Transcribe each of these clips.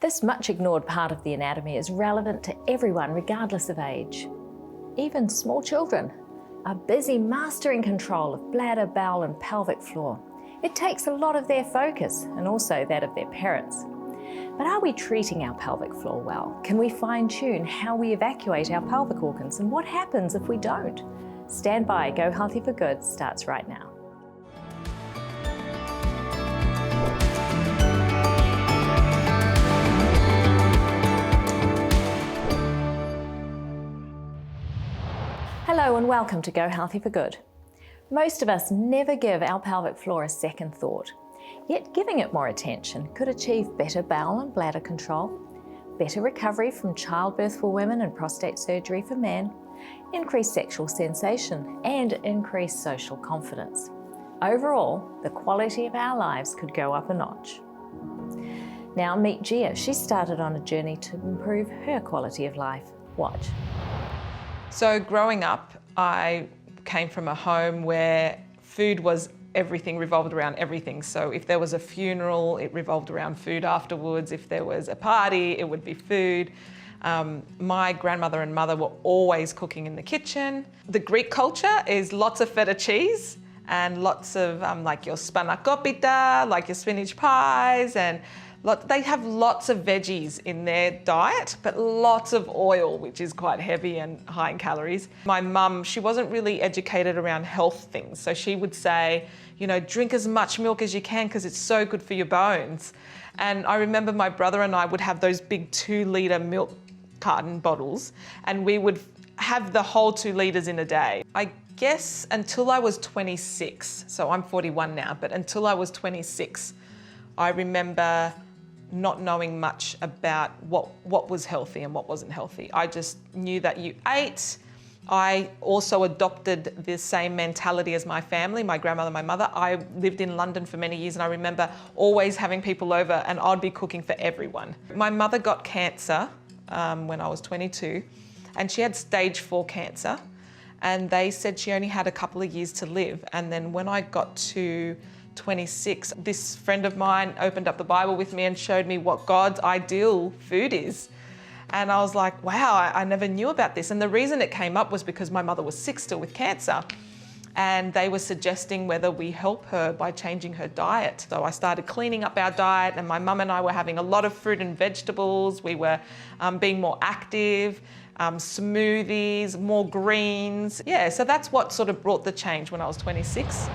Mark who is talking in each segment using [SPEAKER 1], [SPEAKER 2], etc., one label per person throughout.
[SPEAKER 1] This much ignored part of the anatomy is relevant to everyone regardless of age. Even small children are busy mastering control of bladder, bowel and pelvic floor. It takes a lot of their focus and also that of their parents. But are we treating our pelvic floor well? Can we fine-tune how we evacuate our pelvic organs, and what happens if we don't? Stand by, Go Healthy for Good starts right now. Hello and welcome to Go Healthy for Good. Most of us never give our pelvic floor a second thought, yet giving it more attention could achieve better bowel and bladder control, better recovery from childbirth for women and prostate surgery for men, increased sexual sensation and increased social confidence. Overall, the quality of our lives could go up a notch. Now meet Gia. She started on a journey to improve her quality of life. Watch.
[SPEAKER 2] So growing up, I came from a home where food was everything, revolved around everything. So if there was a funeral, it revolved around food afterwards. If there was a party, it would be food. My grandmother and mother were always cooking in the kitchen. The Greek culture is lots of feta cheese and lots of like your spanakopita, like your spinach pies, and they have lots of veggies in their diet, but lots of oil, which is quite heavy and high in calories. My mum, she wasn't really educated around health things. So she would say, you know, drink as much milk as you can because it's so good for your bones. And I remember my brother and I would have those big 2-litre milk carton bottles, and we would have the whole 2 litres in a day. I guess until I was 26, so I'm 41 now, but until I was 26, I remember not knowing much about what was healthy and what wasn't healthy. I just knew that you ate. I also adopted the same mentality as my family, my grandmother, my mother. I lived in London for many years and I remember always having people over and I'd be cooking for everyone. My mother got cancer when I was 22 and she had stage 4 cancer, and they said she only had a couple of years to live. And then when I got to 26, this friend of mine opened up the Bible with me and showed me what God's ideal food is. And I was like, wow, I never knew about this. And the reason it came up was because my mother was sick still with cancer. And they were suggesting whether we help her by changing her diet. So I started cleaning up our diet, and my mum and I were having a lot of fruit and vegetables. We were being more active, smoothies, more greens. Yeah, so that's what sort of brought the change when I was 26.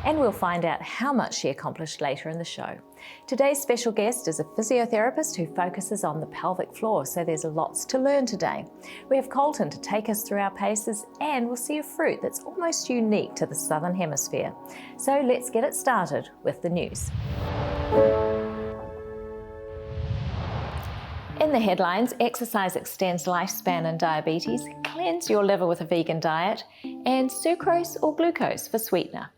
[SPEAKER 1] And we'll find out how much she accomplished later in the show. Today's special guest is a physiotherapist who focuses on the pelvic floor, so there's lots to learn today. We have Colton to take us through our paces, and we'll see a fruit that's almost unique to the Southern Hemisphere. So let's get it started with the news. In the headlines, exercise extends lifespan in diabetes, cleanse your liver with a vegan diet, and sucrose or glucose for sweetener.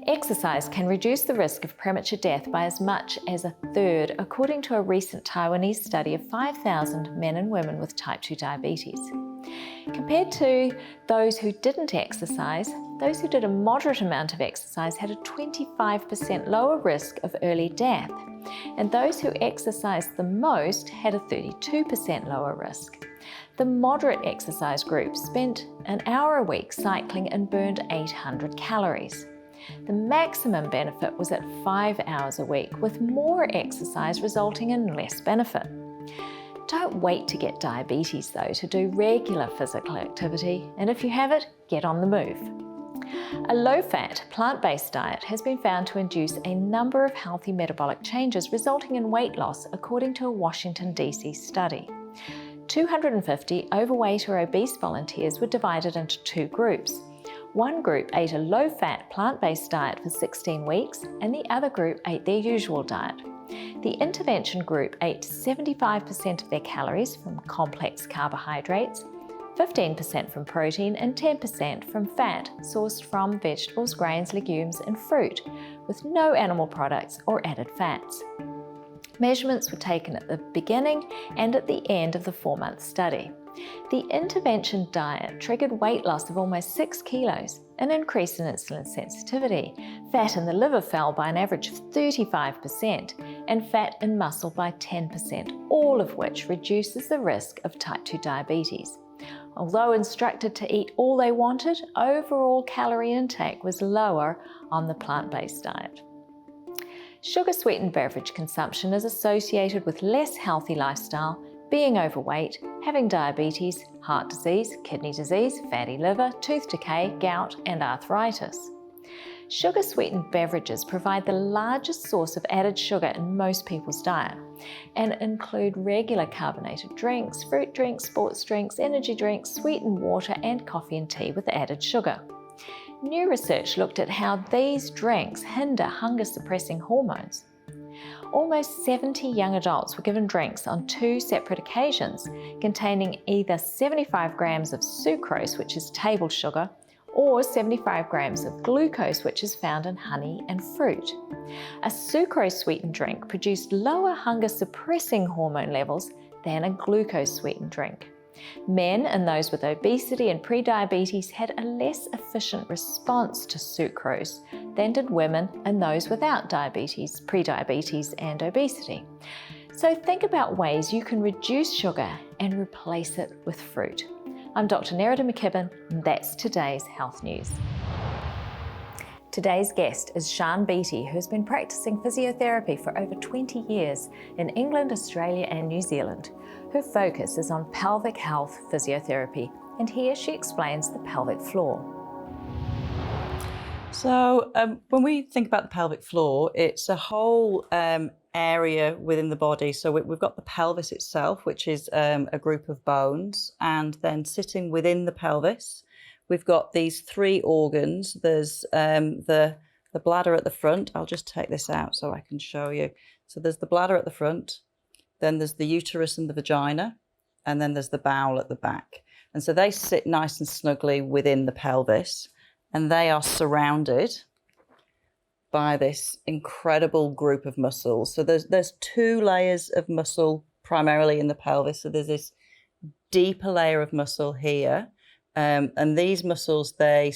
[SPEAKER 1] Exercise can reduce the risk of premature death by as much as 1/3, according to a recent Taiwanese study of 5,000 men and women with type 2 diabetes. Compared to those who didn't exercise, those who did a moderate amount of exercise had a 25% lower risk of early death, and those who exercised the most had a 32% lower risk. The moderate exercise group spent an hour a week cycling and burned 800 calories. The maximum benefit was at 5 hours a week, with more exercise resulting in less benefit. Don't wait to get diabetes though to do regular physical activity, and if you have it, get on the move. A low-fat, plant-based diet has been found to induce a number of healthy metabolic changes resulting in weight loss, according to a Washington, D.C. study. 250 overweight or obese volunteers were divided into 2 groups. One group ate a low-fat, plant-based diet for 16 weeks, and the other group ate their usual diet. The intervention group ate 75% of their calories from complex carbohydrates, 15% from protein, and 10% from fat sourced from vegetables, grains, legumes, and fruit, with no animal products or added fats. Measurements were taken at the beginning and at the end of the 4-month study. The intervention diet triggered weight loss of almost 6 kilos, an increase in insulin sensitivity. Fat in the liver fell by an average of 35%, and fat and muscle by 10%, all of which reduces the risk of type 2 diabetes. Although instructed to eat all they wanted, overall calorie intake was lower on the plant-based diet. Sugar-sweetened beverage consumption is associated with less healthy lifestyle, being overweight, having diabetes, heart disease, kidney disease, fatty liver, tooth decay, gout, and arthritis. Sugar-sweetened beverages provide the largest source of added sugar in most people's diet and include regular carbonated drinks, fruit drinks, sports drinks, energy drinks, sweetened water, and coffee and tea with added sugar. New research looked at how these drinks hinder hunger-suppressing hormones. Almost 70 young adults were given drinks on 2 separate occasions containing either 75 grams of sucrose, which is table sugar, or 75 grams of glucose, which is found in honey and fruit. A sucrose-sweetened drink produced lower hunger-suppressing hormone levels than a glucose-sweetened drink. Men and those with obesity and prediabetes had a less efficient response to sucrose than did women and those without diabetes, prediabetes, and obesity. So think about ways you can reduce sugar and replace it with fruit. I'm Dr. Nerida McKibben, and that's today's health news. Today's guest is Sian Beattie, who's been practicing physiotherapy for over 20 years in England, Australia, and New Zealand. Her focus is on pelvic health physiotherapy, and here she explains the pelvic floor.
[SPEAKER 3] So when we think about the pelvic floor, it's a whole area within the body. So we've got the pelvis itself, which is a group of bones, and then sitting within the pelvis, we've got these 3 organs. There's the bladder at the front. I'll just take this out so I can show you. So there's the bladder at the front, then there's the uterus and the vagina, and then there's the bowel at the back. And so they sit nice and snugly within the pelvis, and they are surrounded by this incredible group of muscles. So there's 2 layers of muscle primarily in the pelvis. So there's this deeper layer of muscle here, and these muscles, they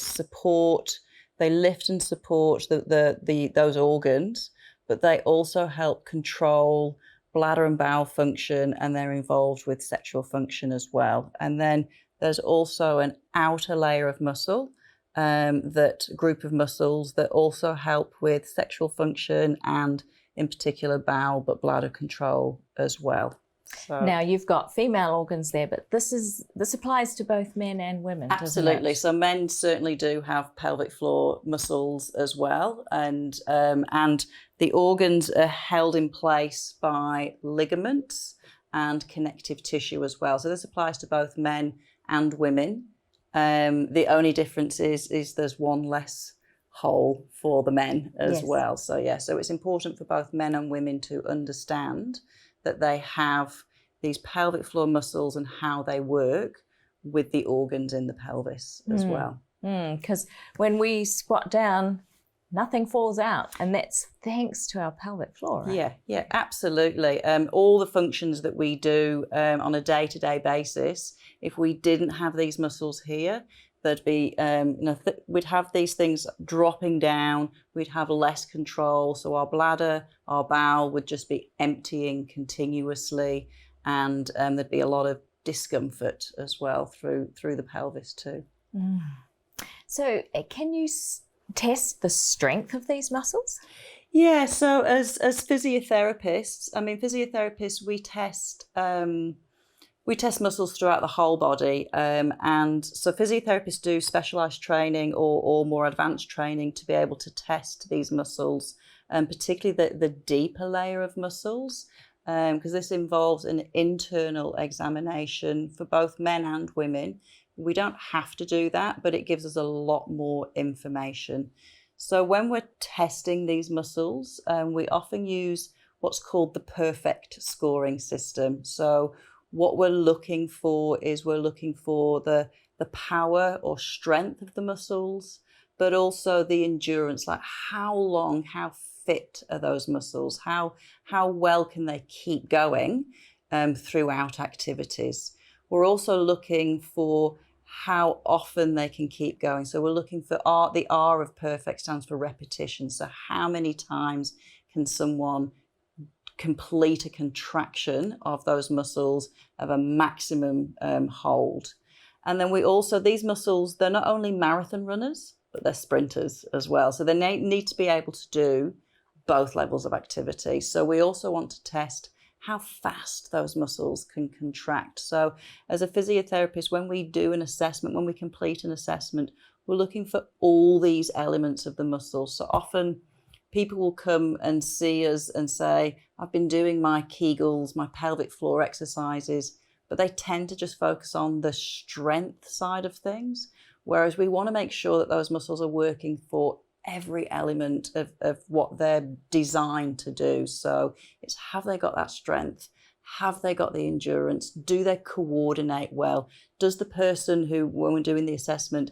[SPEAKER 3] lift and support those organs, but they also help control bladder and bowel function, and they're involved with sexual function as well. And then there's also an outer layer of muscle, that group of muscles that also help with sexual function and in particular bowel, but bladder control as well. So,
[SPEAKER 1] now you've got female organs there, but this applies to both men and women.
[SPEAKER 3] Absolutely. So men certainly do have pelvic floor muscles as well, and the organs are held in place by ligaments and connective tissue as well. So this applies to both men and women. The only difference is there's one less hole for the men as well. So so it's important for both men and women to understand that they have these pelvic floor muscles and how they work with the organs in the pelvis as well.
[SPEAKER 1] Because when we squat down, nothing falls out, and that's thanks to our pelvic floor, right?
[SPEAKER 3] Yeah, absolutely. All the functions that we do on a day-to-day basis, if we didn't have these muscles here, there'd be, we'd have these things dropping down, we'd have less control, so our bladder, our bowel would just be emptying continuously, and there'd be a lot of discomfort as well through the pelvis too.
[SPEAKER 1] So can you test the strength of these muscles?
[SPEAKER 3] Yeah, so as physiotherapists, we test muscles throughout the whole body, and so physiotherapists do specialised training or more advanced training to be able to test these muscles, particularly the deeper layer of muscles, because this involves an internal examination for both men and women. We don't have to do that, but it gives us a lot more information. So when we're testing these muscles, we often use what's called the perfect scoring system. So what we're looking for is the power or strength of the muscles, but also the endurance, like how long, how fit are those muscles, how well can they keep going throughout activities. We're also looking for how often they can keep going. So we're looking for the R of perfect stands for repetition. So how many times can someone complete a contraction of those muscles of a maximum hold. And then we also, these muscles, they're not only marathon runners, but they're sprinters as well. So they need to be able to do both levels of activity. So we also want to test how fast those muscles can contract. So as a physiotherapist, when we do an assessment, when we complete an assessment, we're looking for all these elements of the muscle. So often people will come and see us and say, I've been doing my Kegels, my pelvic floor exercises, but they tend to just focus on the strength side of things. Whereas we want to make sure that those muscles are working for every element of what they're designed to do. So it's, have they got that strength? Have they got the endurance? Do they coordinate well? Does the person who, when we're doing the assessment,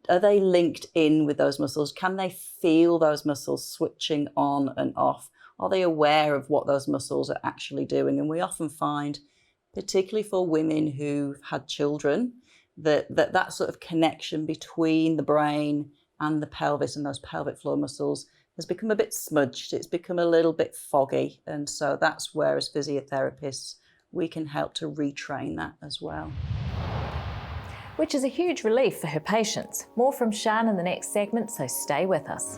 [SPEAKER 3] are they linked in with those muscles? Can they feel those muscles switching on and off? Are they aware of what those muscles are actually doing? And we often find, particularly for women who've had children, that sort of connection between the brain and the pelvis and those pelvic floor muscles has become a bit smudged. It's become a little bit foggy. And so that's where, as physiotherapists, we can help to retrain that as well.
[SPEAKER 1] Which is a huge relief for her patients. More from Sian in the next segment, so stay with us.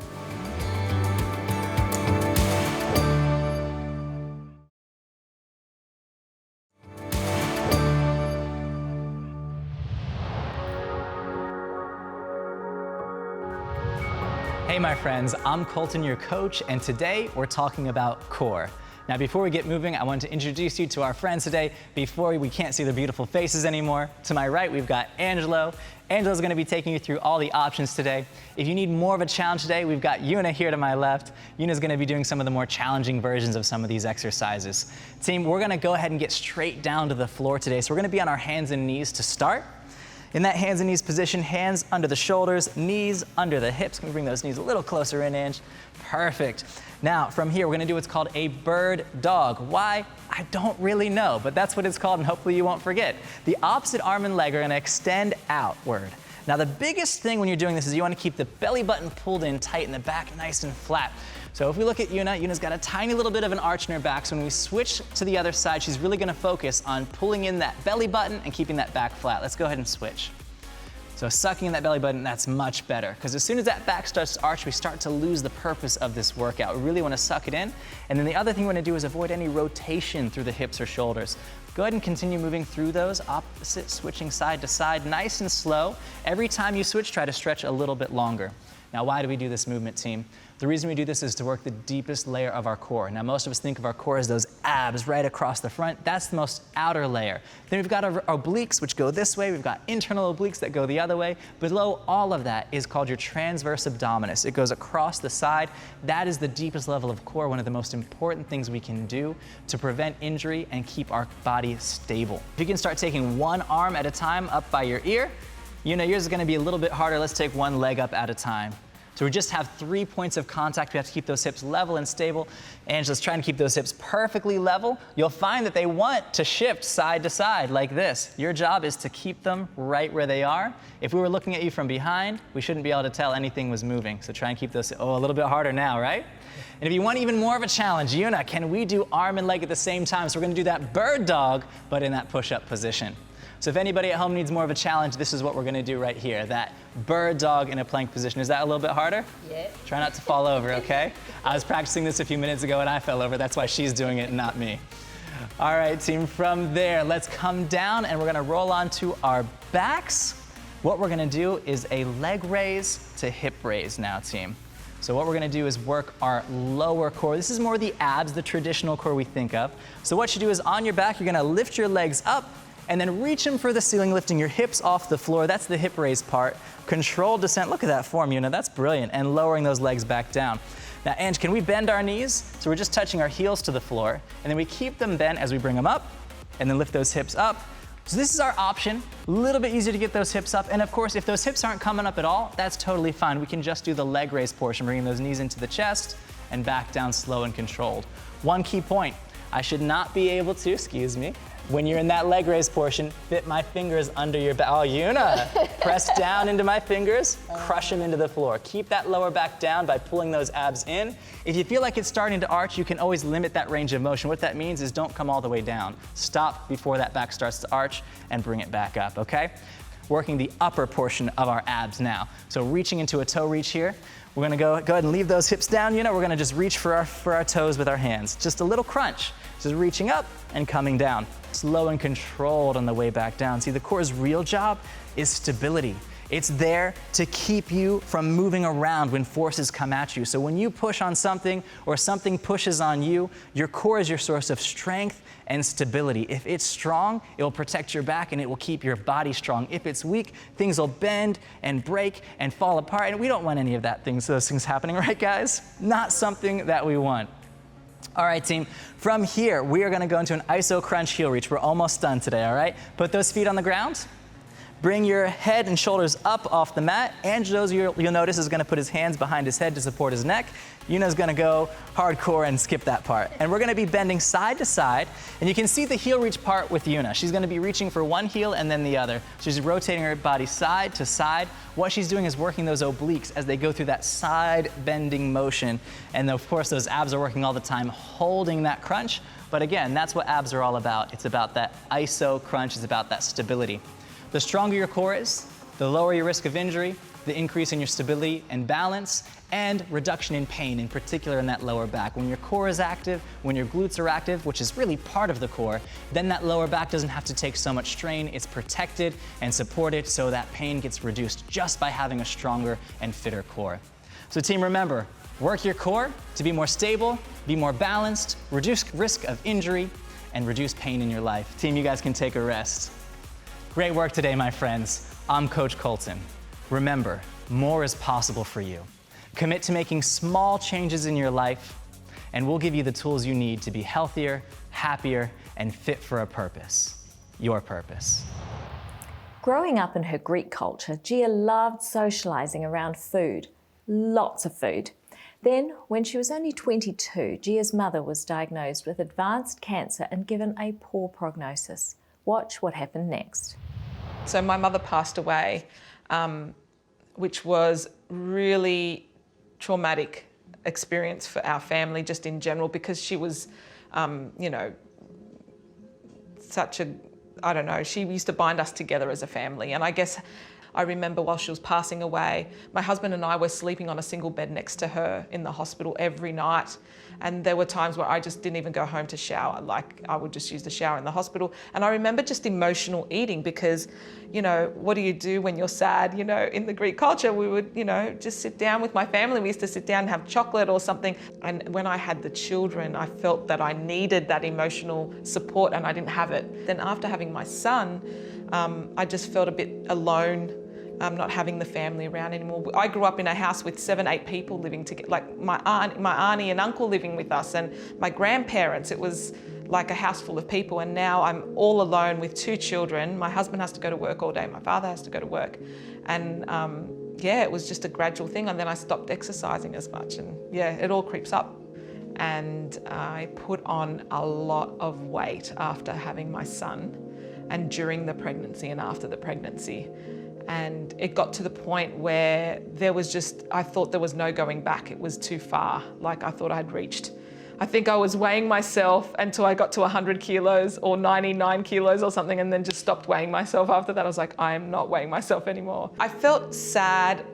[SPEAKER 4] Hey my friends, I'm Colton, your coach, and today we're talking about core. Now before we get moving, I want to introduce you to our friends today before we can't see their beautiful faces anymore. To my right, we've got Angelo. Angelo's gonna be taking you through all the options today. If you need more of a challenge today, we've got Una here to my left. Una's gonna be doing some of the more challenging versions of some of these exercises. Team, we're gonna go ahead and get straight down to the floor today. So we're gonna be on our hands and knees to start. In that hands and knees position, hands under the shoulders, knees under the hips. Can we bring those knees a little closer in, Ange? Perfect. Now, from here, we're gonna do what's called a bird dog. Why? I don't really know, but that's what it's called, and hopefully you won't forget. The opposite arm and leg are gonna extend outward. Now, the biggest thing when you're doing this is you wanna keep the belly button pulled in tight and the back nice and flat. So if we look at Una, Una's got a tiny little bit of an arch in her back, so when we switch to the other side, she's really gonna focus on pulling in that belly button and keeping that back flat. Let's go ahead and switch. So sucking in that belly button, that's much better, because as soon as that back starts to arch, we start to lose the purpose of this workout. We really wanna suck it in. And then the other thing we wanna do is avoid any rotation through the hips or shoulders. Go ahead and continue moving through those, opposite switching side to side, nice and slow. Every time you switch, try to stretch a little bit longer. Now, why do we do this movement, team? The reason we do this is to work the deepest layer of our core. Now, most of us think of our core as those abs right across the front. That's the most outer layer. Then we've got our obliques, which go this way. We've got internal obliques that go the other way. Below all of that is called your transverse abdominis. It goes across the side. That is the deepest level of core, one of the most important things we can do to prevent injury and keep our body stable. If you can start taking one arm at a time up by your ear, you know, yours is gonna be a little bit harder. Let's take one leg up at a time. So we just have 3 points of contact. We have to keep those hips level and stable. Angela's trying to keep those hips perfectly level. You'll find that they want to shift side to side like this. Your job is to keep them right where they are. If we were looking at you from behind, we shouldn't be able to tell anything was moving. So try and keep those, a little bit harder now, right? And if you want even more of a challenge, Una, can we do arm and leg at the same time? So we're gonna do that bird dog, but in that push-up position. So if anybody at home needs more of a challenge, this is what we're gonna do right here, that bird dog in a plank position. Is that a little bit harder? Yeah. Try not to fall over, okay? I was practicing this a few minutes ago and I fell over. That's why she's doing it and not me. All right, team, from there, let's come down and we're gonna roll onto our backs. What we're gonna do is a leg raise to hip raise now, team. So what we're gonna do is work our lower core. This is more the abs, the traditional core we think of. So what you do is on your back, you're gonna lift your legs up and then reach them for the ceiling, lifting your hips off the floor. That's the hip raise part. Controlled descent, look at that form, Una, that's brilliant. And lowering those legs back down. Now, Ange, can we bend our knees? So we're just touching our heels to the floor, and then we keep them bent as we bring them up, and then lift those hips up. So this is our option, a little bit easier to get those hips up. And of course, if those hips aren't coming up at all, that's totally fine. We can just do the leg raise portion, bringing those knees into the chest and back down slow and controlled. One key point, I should not be able to, excuse me, When you're in that leg raise portion, fit my fingers under your back. Oh, Una, press down into my fingers, crush them into the floor. Keep that lower back down by pulling those abs in. If you feel like it's starting to arch, you can always limit that range of motion. What that means is don't come all the way down. Stop before that back starts to arch and bring it back up, okay? Working the upper portion of our abs now. So reaching into a toe reach here. We're gonna go ahead and leave those hips down. You know, we're gonna just reach for our toes with our hands. Just a little crunch. Just reaching up and coming down. Slow and controlled on the way back down. See, the core's real job is stability. It's there to keep you from moving around when forces come at you. So when you push on something or something pushes on you, your core is your source of strength and stability. If it's strong, it will protect your back and it will keep your body strong. If it's weak, things will bend and break and fall apart. And we don't want any of those things happening, right, guys? Not something that we want. All right, team, from here, we are gonna go into an iso crunch heel reach. We're almost done today, all right? Put those feet on the ground. Bring your head and shoulders up off the mat. Angelo's, you'll notice, is gonna put his hands behind his head to support his neck. Yuna's gonna go hardcore and skip that part. And we're gonna be bending side to side. And you can see the heel reach part with Yuna. She's gonna be reaching for one heel and then the other. She's rotating her body side to side. What she's doing is working those obliques as they go through that side bending motion. And of course, those abs are working all the time, holding that crunch. But again, that's what abs are all about. It's about that iso crunch, it's about that stability. The stronger your core is, the lower your risk of injury, the increase in your stability and balance, and reduction in pain, in particular in that lower back. When your core is active, when your glutes are active, which is really part of the core, then that lower back doesn't have to take so much strain. It's protected and supported, so that pain gets reduced just by having a stronger and fitter core. So team, remember, work your core to be more stable, be more balanced, reduce risk of injury, and reduce pain in your life. Team, you guys can take a rest. Great work today, my friends. I'm Coach Colton. Remember, more is possible for you. Commit to making small changes in your life, and we'll give you the tools you need to be healthier, happier, and fit for a purpose. Your purpose.
[SPEAKER 1] Growing up in her Greek culture, Gia loved socializing around food. Lots of food. Then, when she was only 22, Gia's mother was diagnosed with advanced cancer and given a poor prognosis. Watch what happened next.
[SPEAKER 2] So my mother passed away, which was really traumatic experience for our family, just in general, because she was, you know, such a, I don't know, she used to bind us together as a family. And I guess I remember while she was passing away, my husband and I were sleeping on a single bed next to her in the hospital every night. And there were times where I just didn't even go home to shower. Like, I would just use the shower in the hospital. And I remember just emotional eating because, you know, what do you do when you're sad? You know, in the Greek culture, we would, you know, just sit down with my family. We used to sit down and have chocolate or something. And when I had the children, I felt that I needed that emotional support and I didn't have it. Then after having my son, I just felt a bit alone. Not having the family around anymore. I grew up in a house with 7, 8 people living together, like my auntie and uncle living with us, and my grandparents. It was like a house full of people, and now I'm all alone with 2 children. My husband has to go to work all day. My father has to go to work. And yeah, it was just a gradual thing. And then I stopped exercising as much, and yeah, it all creeps up. And I put on a lot of weight after having my son, and during the pregnancy and after the pregnancy. And it got to the point where there was just, I thought there was no going back. It was too far. Like, I thought I'd reached. I think I was weighing myself until I got to 100 kilos or 99 kilos or something, and then just stopped weighing myself after that. I was like, I am not weighing myself anymore. I felt sad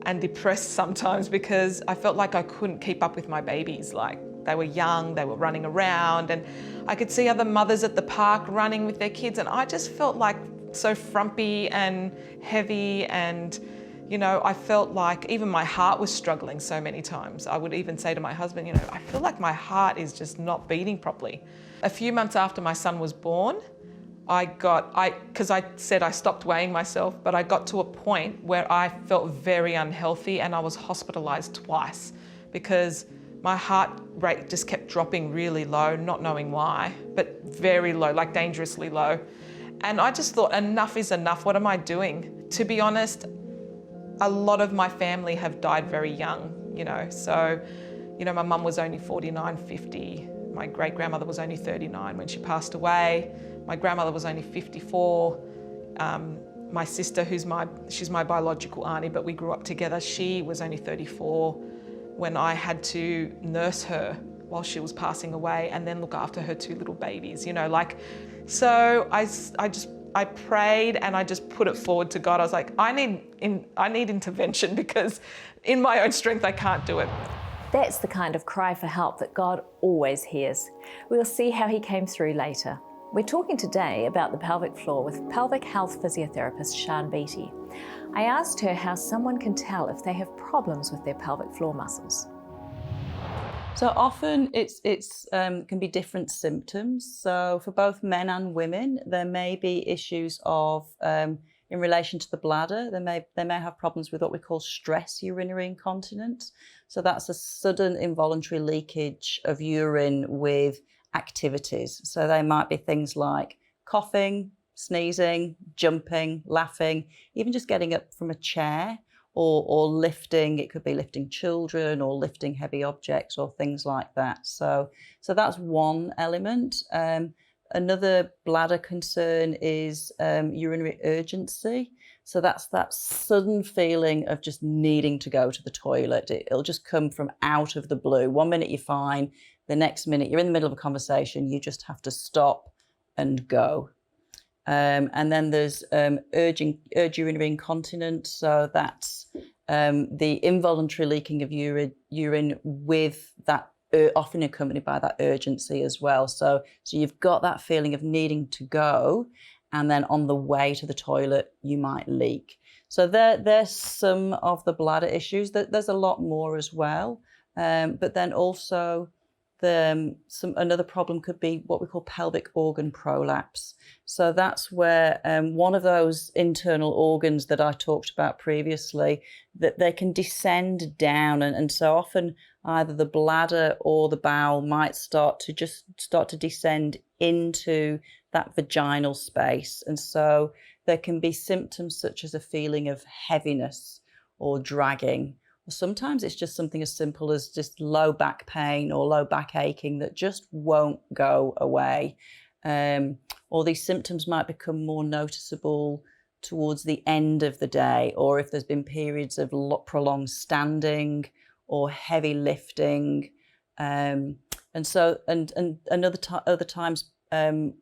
[SPEAKER 2] and depressed sometimes because I felt like I couldn't keep up with my babies. Like, they were young, they were running around, and I could see other mothers at the park running with their kids, and I just felt like so frumpy and heavy, and you know, I felt like even my heart was struggling so many times. I would even say to my husband, you know, I feel like my heart is just not beating properly. A few months after my son was born, because I said I stopped weighing myself, but I got to a point where I felt very unhealthy, and I was hospitalized twice because my heart rate just kept dropping really low, not knowing why, but very low, like dangerously low. And I just thought, enough is enough. What am I doing? To be honest, a lot of my family have died very young, you know. So, you know, my mum was only 49, 50. My great-grandmother was only 39 when she passed away. My grandmother was only 54. My sister, she's my biological auntie, but we grew up together, she was only 34 when I had to nurse her while she was passing away and then look after her 2 little babies, you know, like, so I prayed and I just put it forward to God. I was like, I need intervention because in my own strength, I can't do it.
[SPEAKER 1] That's the kind of cry for help that God always hears. We'll see how he came through later. We're talking today about the pelvic floor with pelvic health physiotherapist Sian Beattie. I asked her how someone can tell if they have problems with their pelvic floor muscles.
[SPEAKER 3] So often it's can be different symptoms. So for both men and women, there may be issues of in relation to the bladder. They may have problems with what we call stress urinary incontinence. So that's a sudden involuntary leakage of urine with activities. So they might be things like coughing, sneezing, jumping, laughing, even just getting up from a chair or lifting. It could be lifting children or lifting heavy objects or things like that. So that's one element. Another bladder concern is urinary urgency. So that's that sudden feeling of just needing to go to the toilet. It'll just come from out of the blue. 1 minute you're fine, the next minute you're in the middle of a conversation, you just have to stop and go. And then there's urge urinary incontinence. So that's the involuntary leaking of urine with that often accompanied by that urgency as well. So you've got that feeling of needing to go, and then on the way to the toilet, you might leak. So there's some of the bladder issues. There's a lot more as well. But then also another problem could be what we call pelvic organ prolapse. So that's where one of those internal organs that I talked about previously, that they can descend down, and so often either the bladder or the bowel might start to descend into that vaginal space. And so there can be symptoms such as a feeling of heaviness or dragging. Sometimes it's just something as simple as just low back pain or low back aching that just won't go away. Or these symptoms might become more noticeable towards the end of the day, or if there's been periods of prolonged standing or heavy lifting. And other times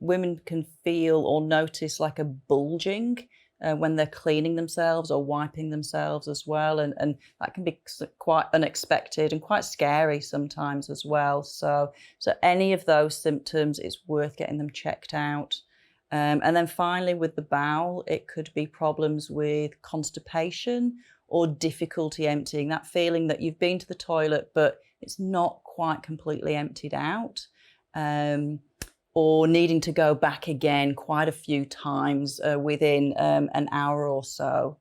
[SPEAKER 3] women can feel or notice like a bulging when they're cleaning themselves or wiping themselves as well. And that can be quite unexpected and quite scary sometimes as well. So any of those symptoms, it's worth getting them checked out. And then finally with the bowel, it could be problems with constipation or difficulty emptying, that feeling that you've been to the toilet, but it's not quite completely emptied out. Or needing to go back again quite a few times within an hour or so.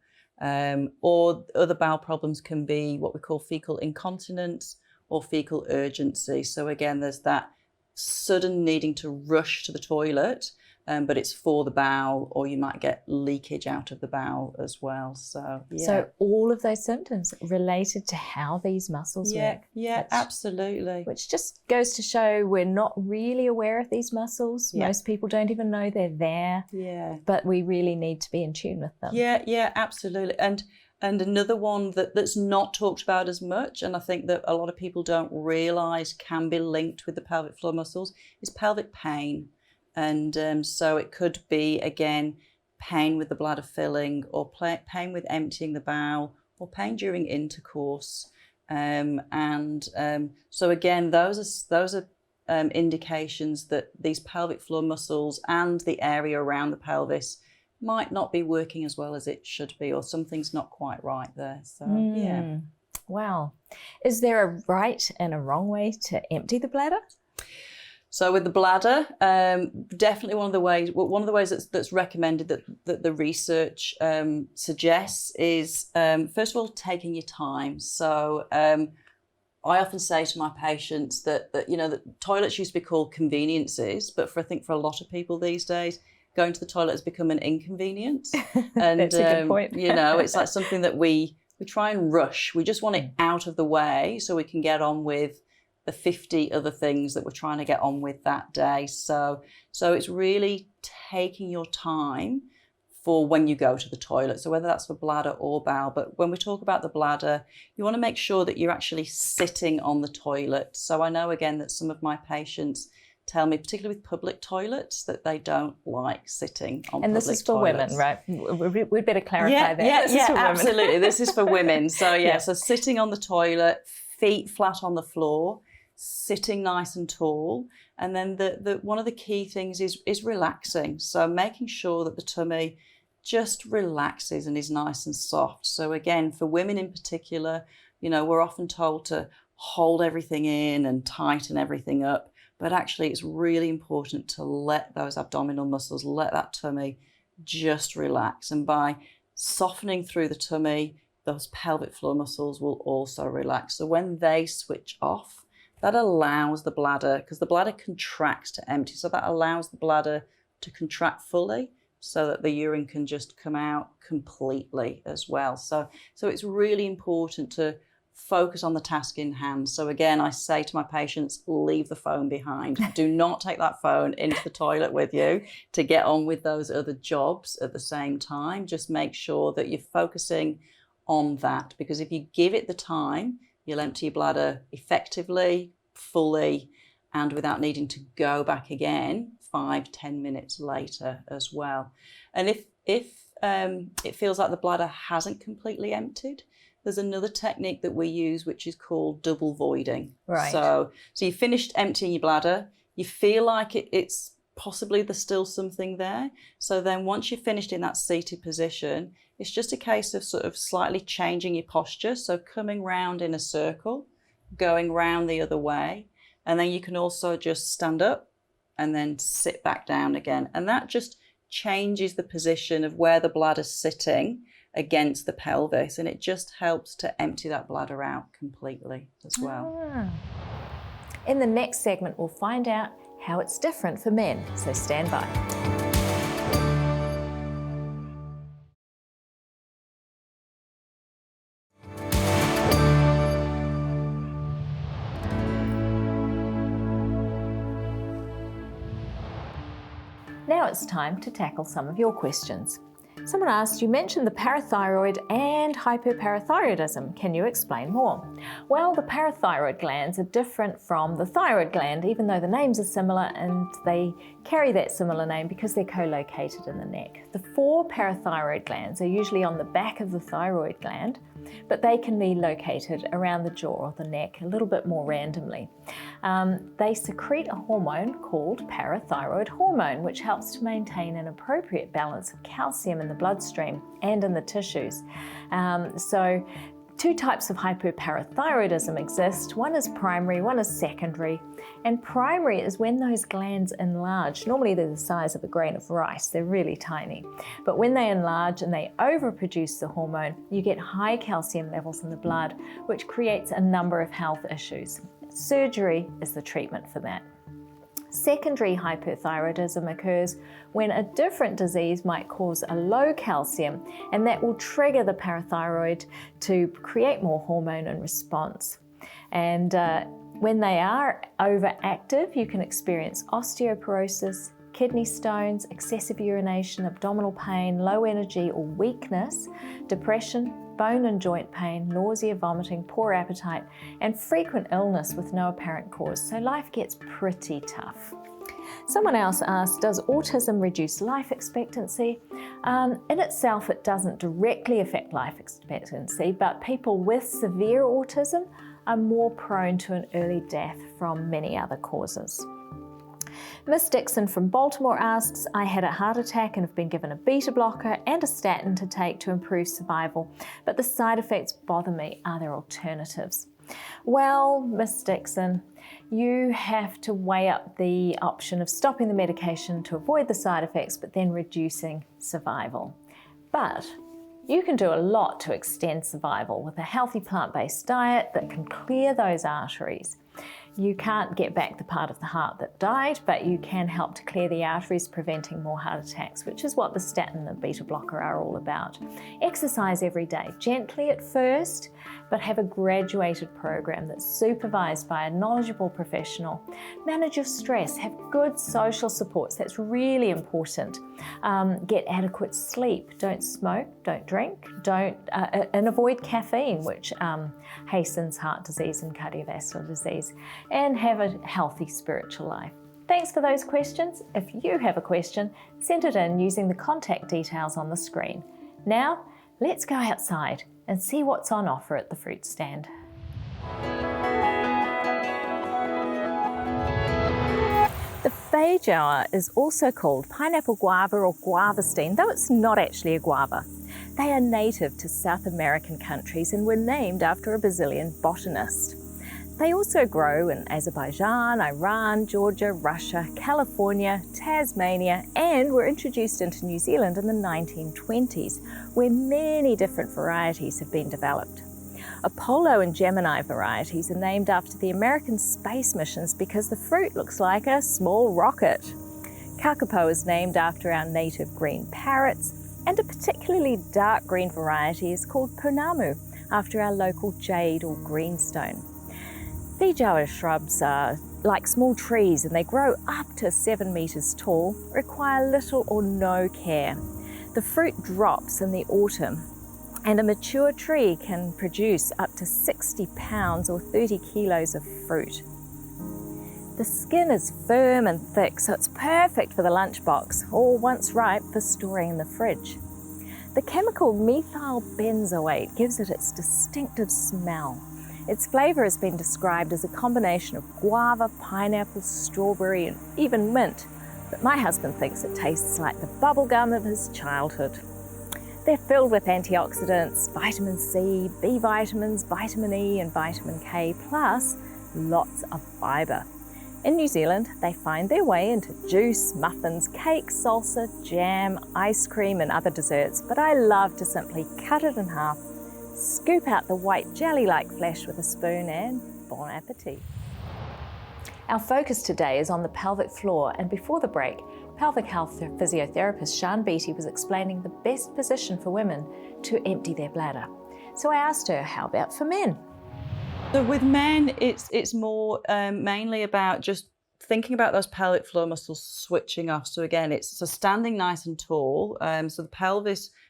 [SPEAKER 3] Or other bowel problems can be what we call fecal incontinence or fecal urgency. So again, there's that sudden needing to rush to the toilet, but it's for the bowel, or you might get leakage out of the bowel as well. So, yeah.
[SPEAKER 1] So all of those symptoms related to how these muscles work.
[SPEAKER 3] Yeah, absolutely.
[SPEAKER 1] Which just goes to show we're not really aware of these muscles.
[SPEAKER 3] Yeah.
[SPEAKER 1] Most people don't even know they're there.
[SPEAKER 3] Yeah.
[SPEAKER 1] But we really need to be in tune with them.
[SPEAKER 3] Yeah, absolutely. And another one that's not talked about as much, and I think that a lot of people don't realise can be linked with the pelvic floor muscles, is pelvic pain. And so it could be, again, pain with the bladder filling, or pain with emptying the bowel, or pain during intercourse. So again, those are indications that these pelvic floor muscles and the area around the pelvis might not be working as well as it should be, or something's not quite right there. So, yeah.
[SPEAKER 1] Wow. Is there a right and a wrong way to empty the bladder?
[SPEAKER 3] So with the bladder, definitely one of the ways that's recommended that the research suggests is, first of all, taking your time. So I often say to my patients that toilets used to be called conveniences, but I think for a lot of people these days, going to the toilet has become an inconvenience. And
[SPEAKER 1] that's a good point.
[SPEAKER 3] It's like something that we try and rush. We just want it out of the way so we can get on with the 50 other things that we're trying to get on with that day. So it's really taking your time for when you go to the toilet. So whether that's for bladder or bowel, but when we talk about the bladder, you want to make sure that you're actually sitting on the toilet. So I know again that some of my patients tell me, particularly with public toilets, that they don't like sitting on public toilets.
[SPEAKER 1] And this is for women, right? We'd better clarify that.
[SPEAKER 3] Yeah, absolutely. This is for women. So so sitting on the toilet, feet flat on the floor, sitting nice and tall. And then the one of the key things is relaxing. So making sure that the tummy just relaxes and is nice and soft. So again, for women in particular, we're often told to hold everything in and tighten everything up. But actually, it's really important to let those abdominal muscles, let that tummy just relax. And by softening through the tummy, those pelvic floor muscles will also relax. So when they switch off, that allows the bladder, because the bladder contracts to empty, so that allows the bladder to contract fully so that the urine can just come out completely as well. So it's really important to focus on the task in hand. So again, I say to my patients, leave the phone behind. Do not take that phone into the toilet with you to get on with those other jobs at the same time. Just make sure that you're focusing on that, because if you give it the time, you'll empty your bladder effectively, fully, and without needing to go back again 5-10 minutes later as well. And if it feels like the bladder hasn't completely emptied, there's another technique that we use, which is called double voiding.
[SPEAKER 1] Right.
[SPEAKER 3] So you finished emptying your bladder, you feel like it's possibly there's still something there. So then once you're finished in that seated position, it's just a case of sort of slightly changing your posture. So coming round in a circle, going round the other way. And then you can also just stand up and then sit back down again. And that just changes the position of where the bladder's sitting against the pelvis, and it just helps to empty that bladder out completely as well.
[SPEAKER 1] In the next segment, we'll find out how it's different for men, so stand by. Now it's time to tackle some of your questions. Someone asked, you mentioned the parathyroid and hyperparathyroidism. Can you explain more? Well, the parathyroid glands are different from the thyroid gland, even though the names are similar, and they carry that similar name because they're co-located in the neck. The 4 parathyroid glands are usually on the back of the thyroid gland, but they can be located around the jaw or the neck a little bit more randomly. They secrete a hormone called parathyroid hormone, which helps to maintain an appropriate balance of calcium in the bloodstream and in the tissues. So 2 types of hyperparathyroidism exist. One is primary, one is secondary. And primary is when those glands enlarge. Normally they're the size of a grain of rice, they're really tiny. But when they enlarge and they overproduce the hormone, you get high calcium levels in the blood, which creates a number of health issues. Surgery is the treatment for that. Secondary hyperthyroidism occurs when a different disease might cause a low calcium, and that will trigger the parathyroid to create more hormone in response. And when they are overactive, you can experience osteoporosis, kidney stones, excessive urination, abdominal pain, low energy or weakness, depression, bone and joint pain, nausea, vomiting, poor appetite, and frequent illness with no apparent cause. So life gets pretty tough. Someone else asked, does autism reduce life expectancy? In itself, it doesn't directly affect life expectancy, but people with severe autism are more prone to an early death from many other causes. Miss Dixon from Baltimore asks, I had a heart attack and have been given a beta blocker and a statin to take to improve survival, but the side effects bother me. Are there alternatives? Well, Miss Dixon, you have to weigh up the option of stopping the medication to avoid the side effects, but then reducing survival. But you can do a lot to extend survival with a healthy plant-based diet that can clear those arteries. You can't get back the part of the heart that died, but you can help to clear the arteries, preventing more heart attacks, which is what the statin and the beta blocker are all about. Exercise every day, gently at first, but have a graduated program that's supervised by a knowledgeable professional. Manage your stress, have good social supports, that's really important. Get adequate sleep, don't smoke, don't drink, and avoid caffeine, which hastens heart disease and cardiovascular disease, and have a healthy spiritual life. Thanks for those questions. If you have a question, send it in using the contact details on the screen. Now, let's go outside and see what's on offer at the fruit stand. The feijoa is also called pineapple guava or guavastine, though it's not actually a guava. They are native to South American countries and were named after a Brazilian botanist. They also grow in Azerbaijan, Iran, Georgia, Russia, California, Tasmania, and were introduced into New Zealand in the 1920s, where many different varieties have been developed. Apollo and Gemini varieties are named after the American space missions because the fruit looks like a small rocket. Kakapo is named after our native green parrots, and a particularly dark green variety is called Pounamu, after our local jade or greenstone. Feijoa shrubs are like small trees and they grow up to 7 meters tall, require little or no care. The fruit drops in the autumn, and a mature tree can produce up to 60 pounds or 30 kilos of fruit. The skin is firm and thick, so it's perfect for the lunchbox, or once ripe, for storing in the fridge. The chemical methyl benzoate gives it its distinctive smell. Its flavour has been described as a combination of guava, pineapple, strawberry, and even mint, but my husband thinks it tastes like the bubble gum of his childhood. They're filled with antioxidants, vitamin C, B vitamins, vitamin E and vitamin K, plus lots of fibre. In New Zealand, they find their way into juice, muffins, cake, salsa, jam, ice cream and other desserts, but I love to simply cut it in half, scoop out the white jelly-like flesh with a spoon, and bon appetit. Our focus today is on the pelvic floor, and before the break, pelvic health physiotherapist Sian Beattie was explaining the best position for women to empty their bladder. So I asked her, how about for men?
[SPEAKER 3] So with men, it's more mainly about just thinking about those pelvic floor muscles switching off. So again, it's standing nice and tall. So the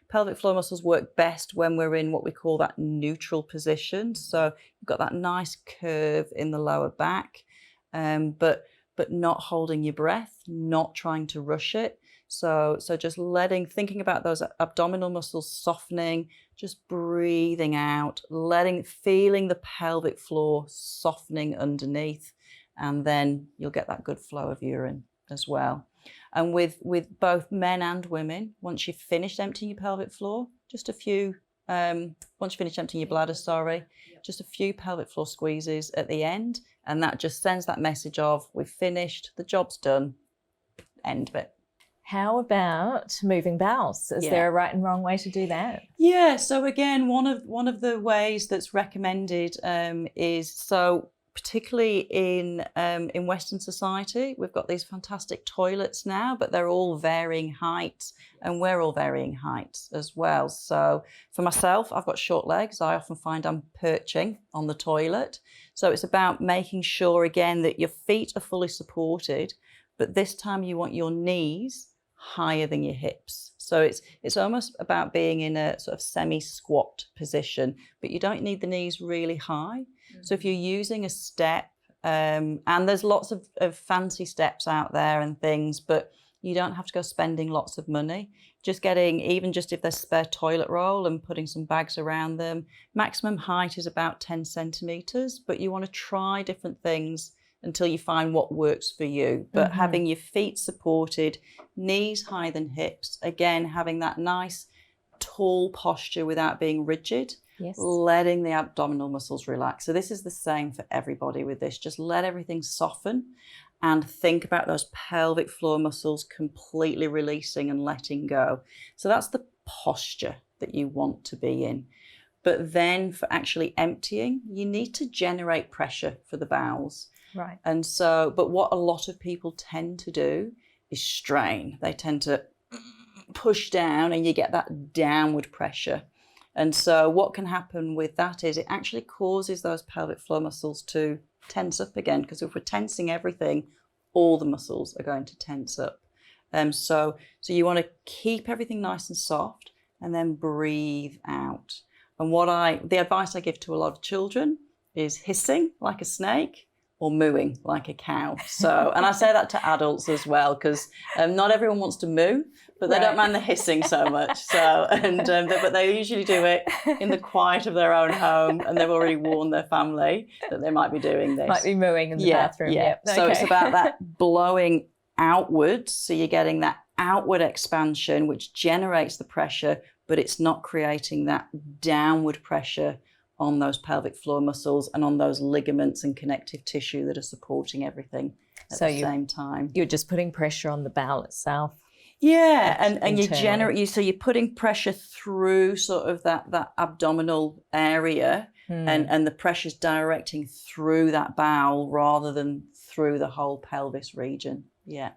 [SPEAKER 3] pelvic floor muscles work best when we're in what we call that neutral position. So you've got that nice curve in the lower back, but not holding your breath, not trying to rush it. So just thinking about those abdominal muscles softening, just breathing out, feeling the pelvic floor softening underneath, and then you'll get that good flow of urine as well. And with both men and women, once you've finished emptying your pelvic floor, just a few, once you've finished emptying your bladder, just a few pelvic floor squeezes at the end, and that just sends that message of, we've finished, the job's done, end of it.
[SPEAKER 1] How about moving bowels? Is there a right and wrong way to do that?
[SPEAKER 3] Yeah, so again, one of the ways that's recommended is, so particularly in Western society, we've got these fantastic toilets now, but they're all varying heights, and we're all varying heights as well. So for myself, I've got short legs. I often find I'm perching on the toilet. So it's about making sure, again, that your feet are fully supported, but this time you want your knees higher than your hips. So it's almost about being in a sort of semi-squat position, but you don't need the knees really high. Mm-hmm. So if you're using a step, and there's lots of fancy steps out there and things, but you don't have to go spending lots of money. Just getting, even just if there's spare toilet roll and putting some bags around them, maximum height is about 10 centimetres, but you want to try different things until you find what works for you. But having your feet supported, knees higher than hips, again, having that nice tall posture without being rigid, letting the abdominal muscles relax. So this is the same for everybody with this. Just let everything soften and think about those pelvic floor muscles completely releasing and letting go. So that's the posture that you want to be in. But then for actually emptying, you need to generate pressure for the bowels.
[SPEAKER 1] Right.
[SPEAKER 3] And so, but what a lot of people tend to do is strain. They tend to push down and you get that downward pressure. And so what can happen with that is it actually causes those pelvic floor muscles to tense up again, because if we're tensing everything, all the muscles are going to tense up. So you want to keep everything nice and soft and then breathe out. And the advice I give to a lot of children is hissing like a snake or mooing like a cow. So, and I say that to adults as well, because not everyone wants to moo, but they don't mind the hissing so much. So, but they usually do it in the quiet of their own home, and they've already warned their family that they might be doing this.
[SPEAKER 1] Might be mooing in the bathroom.
[SPEAKER 3] Yeah.
[SPEAKER 1] Yep.
[SPEAKER 3] So
[SPEAKER 1] Okay.
[SPEAKER 3] it's about that blowing outwards. So you're getting that outward expansion, which generates the pressure, but it's not creating that downward pressure on those pelvic floor muscles and on those ligaments and connective tissue that are supporting everything at the same time.
[SPEAKER 1] You're just putting pressure on the bowel itself.
[SPEAKER 3] Yeah, and you
[SPEAKER 1] internally.
[SPEAKER 3] generate, so you're putting pressure through sort of that abdominal area, and the pressure's directing through that bowel rather than through the whole pelvis region. Yeah.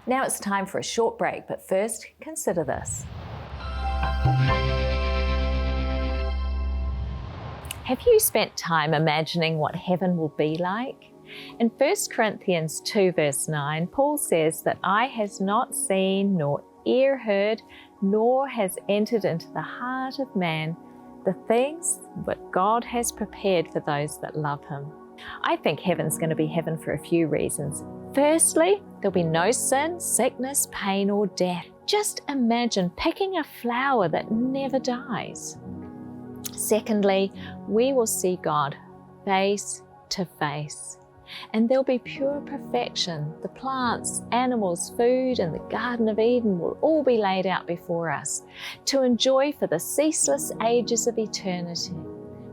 [SPEAKER 1] Now it's time for a short break, but first, consider this. Have you spent time imagining what heaven will be like? In 1 Corinthians 2 verse 9, Paul says that eye has not seen, nor ear heard, nor has entered into the heart of man the things that God has prepared for those that love him. I think heaven's going to be heaven for a few reasons. Firstly, there'll be no sin, sickness, pain, or death. Just imagine picking a flower that never dies. Secondly, we will see God face to face, and there'll be pure perfection. The plants, animals, food, and the Garden of Eden will all be laid out before us to enjoy for the ceaseless ages of eternity,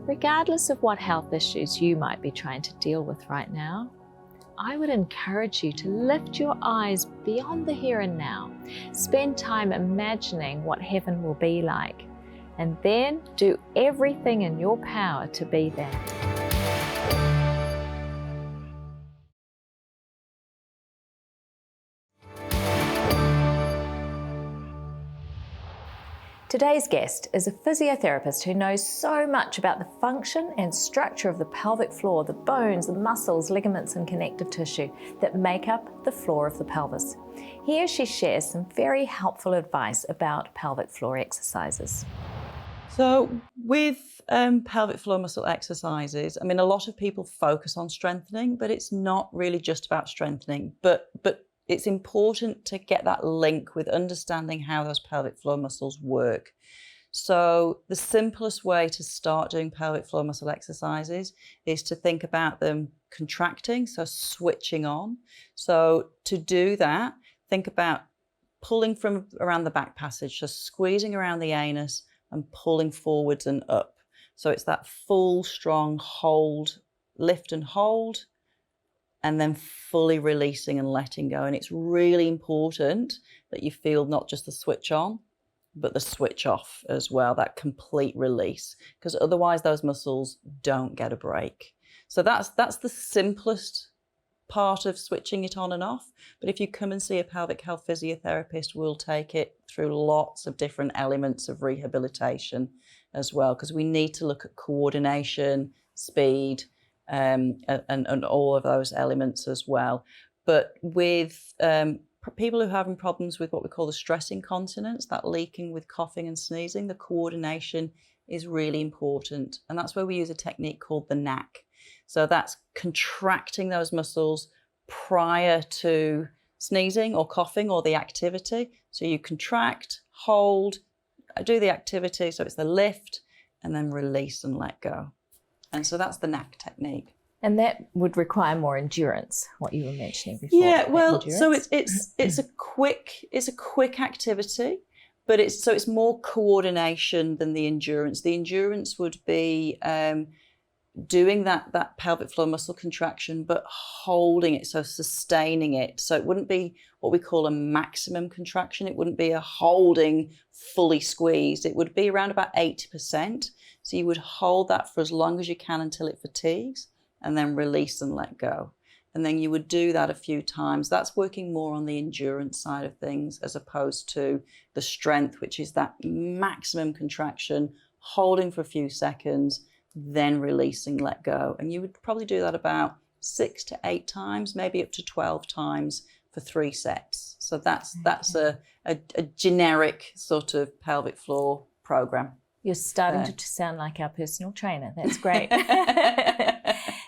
[SPEAKER 1] regardless of what health issues you might be trying to deal with right now. I would encourage you to lift your eyes beyond the here and now. Spend time imagining what heaven will be like, and then do everything in your power to be there. Today's guest is a physiotherapist who knows so much about the function and structure of the pelvic floor, the bones, the muscles, ligaments, and connective tissue that make up the floor of the pelvis. Here she shares some very helpful advice about pelvic floor exercises.
[SPEAKER 3] So with pelvic floor muscle exercises, I mean, a lot of people focus on strengthening, but it's not really just about strengthening, but it's important to get that link with understanding how those pelvic floor muscles work. So the simplest way to start doing pelvic floor muscle exercises is to think about them contracting, so switching on. So to do that, think about pulling from around the back passage, so squeezing around the anus and pulling forwards and up. So it's that full, strong hold, lift and hold, and then fully releasing and letting go. And it's really important that you feel not just the switch on, but the switch off as well, that complete release, because otherwise those muscles don't get a break. So that's the simplest part of switching it on and off. But if you come and see a pelvic health physiotherapist, we'll take it through lots of different elements of rehabilitation as well, because we need to look at coordination, speed, and all of those elements as well. But with people who are having problems with what we call the stress incontinence, that leaking with coughing and sneezing, the coordination is really important. And that's where we use a technique called the knack. So that's contracting those muscles prior to sneezing or coughing or the activity. So you contract, hold, do the activity. So it's the lift and then release and let go. And so that's the knack technique.
[SPEAKER 1] And that would require more endurance, what you were mentioning before.
[SPEAKER 3] Yeah, well,
[SPEAKER 1] endurance.
[SPEAKER 3] so it's a quick activity, but it's more coordination than the endurance. The endurance would be doing that pelvic floor muscle contraction, but holding it, so sustaining it. So it wouldn't be what we call a maximum contraction. It wouldn't be a holding fully squeezed. It would be around about 80%. So you would hold that for as long as you can until it fatigues, and then release and let go. And then you would do that a few times. That's working more on the endurance side of things as opposed to the strength, which is that maximum contraction, holding for a few seconds, then releasing, let go. And you would probably do that about 6 to 8 times, maybe up to 12 times for 3 sets. So that's a generic sort of pelvic floor program.
[SPEAKER 1] You're starting to sound like our personal trainer. That's great.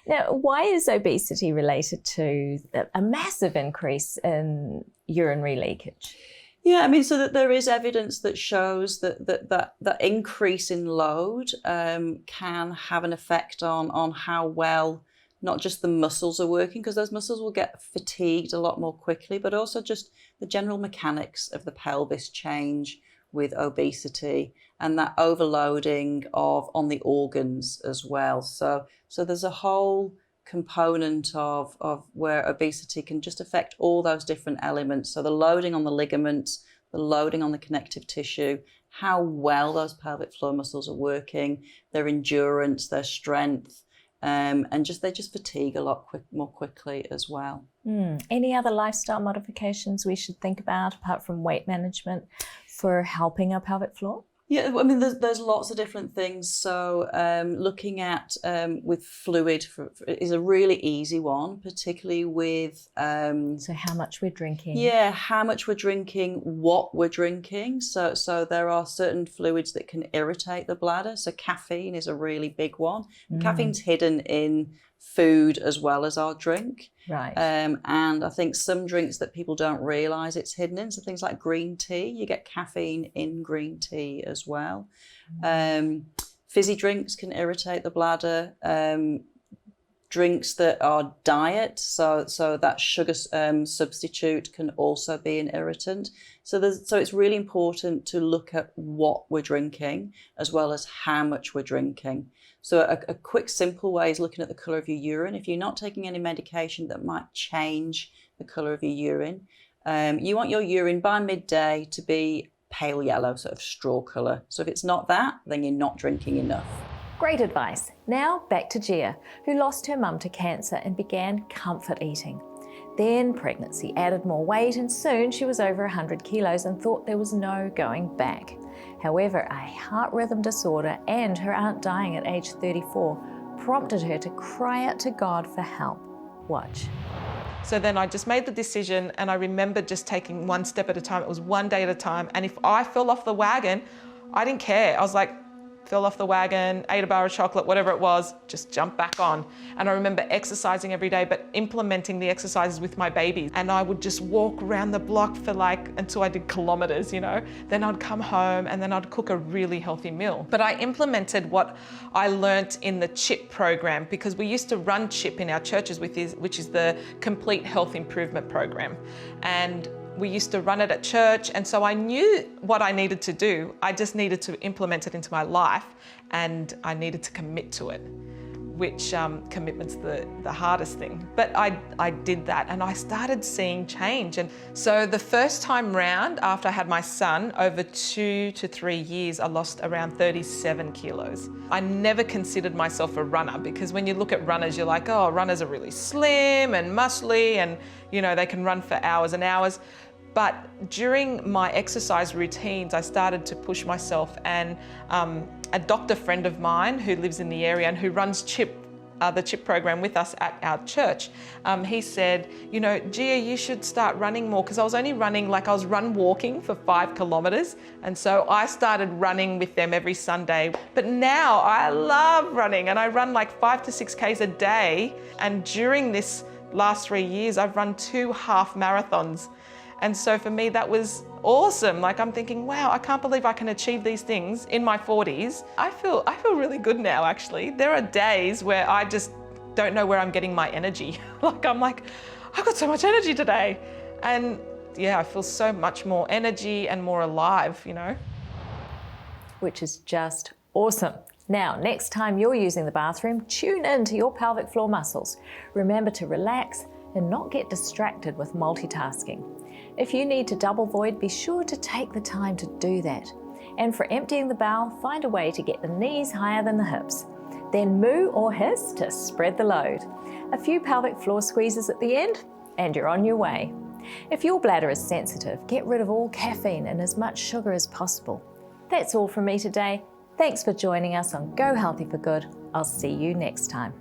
[SPEAKER 1] Now, why is obesity related to a massive increase in urinary leakage?
[SPEAKER 3] Yeah, I mean, so that there is evidence that shows that increase in load can have an effect on how well not just the muscles are working, because those muscles will get fatigued a lot more quickly, but also just the general mechanics of the pelvis change with obesity, and that overloading on the organs as well. So there's a whole component of where obesity can just affect all those different elements. So the loading on the ligaments, the loading on the connective tissue, how well those pelvic floor muscles are working, their endurance, their strength, and they just fatigue a lot more quickly as well.
[SPEAKER 1] Any other lifestyle modifications we should think about apart from weight management for helping our pelvic floor?
[SPEAKER 3] Yeah, I mean, there's lots of different things. So looking at with fluid is a really easy one, particularly with...
[SPEAKER 1] so how much we're drinking.
[SPEAKER 3] Yeah, how much we're drinking, what we're drinking. So there are certain fluids that can irritate the bladder. So caffeine is a really big one. Caffeine's hidden in food as well as our drink.
[SPEAKER 1] Right.
[SPEAKER 3] And I think some drinks that people don't realise it's hidden in, so things like green tea, you get caffeine in green tea as well. Fizzy drinks can irritate the bladder. Drinks that are diet, so that sugar substitute can also be an irritant. So it's really important to look at what we're drinking as well as how much we're drinking. So a quick, simple way is looking at the colour of your urine. If you're not taking any medication that might change the colour of your urine, you want your urine by midday to be pale yellow, sort of straw colour. So if it's not that, then you're not drinking enough.
[SPEAKER 1] Great advice. Now back to Gia, who lost her mum to cancer and began comfort eating. Then pregnancy added more weight, and soon she was over 100 kilos and thought there was no going back. However, a heart rhythm disorder and her aunt dying at age 34 prompted her to cry out to God for help. Watch.
[SPEAKER 2] So then I just made the decision, and I remember just taking one step at a time. It was one day at a time. And if I fell off the wagon, I didn't care. I was like, fell off the wagon, ate a bar of chocolate, whatever it was, just jump back on. And I remember exercising every day, but implementing the exercises with my babies. And I would just walk around the block for until I did kilometers, Then I'd come home and then I'd cook a really healthy meal. But I implemented what I learnt in the CHIP program, because we used to run CHIP in our churches, which is the Complete Health Improvement Program. And we used to run it at church, and so I knew what I needed to do. I just needed to implement it into my life, and I needed to commit to it, which commitment's the hardest thing. But I did that, and I started seeing change. And so the first time round, after I had my son, over 2 to 3 years, I lost around 37 kilos. I never considered myself a runner, because when you look at runners, you're like, oh, runners are really slim and muscly, and they can run for hours and hours. But during my exercise routines, I started to push myself, and a doctor friend of mine who lives in the area and who runs the CHIP program with us at our church, he said, Gia, you should start running more, because I was only running, I was walking for 5 kilometers. And so I started running with them every Sunday. But now I love running, and I run 5 to 6 Ks a day. And during this last 3 years, I've run 2 half marathons. And so for me, that was awesome. I'm thinking, wow, I can't believe I can achieve these things in my 40s. I feel really good now, actually. There are days where I just don't know where I'm getting my energy. I'm like, I've got so much energy today. And yeah, I feel so much more energy and more alive,
[SPEAKER 1] Which is just awesome. Now, next time you're using the bathroom, tune in to your pelvic floor muscles. Remember to relax and not get distracted with multitasking. If you need to double void, be sure to take the time to do that. And for emptying the bowel, find a way to get the knees higher than the hips. Then moo or hiss to spread the load. A few pelvic floor squeezes at the end, and you're on your way. If your bladder is sensitive, get rid of all caffeine and as much sugar as possible. That's all from me today. Thanks for joining us on Go Healthy for Good. I'll see you next time.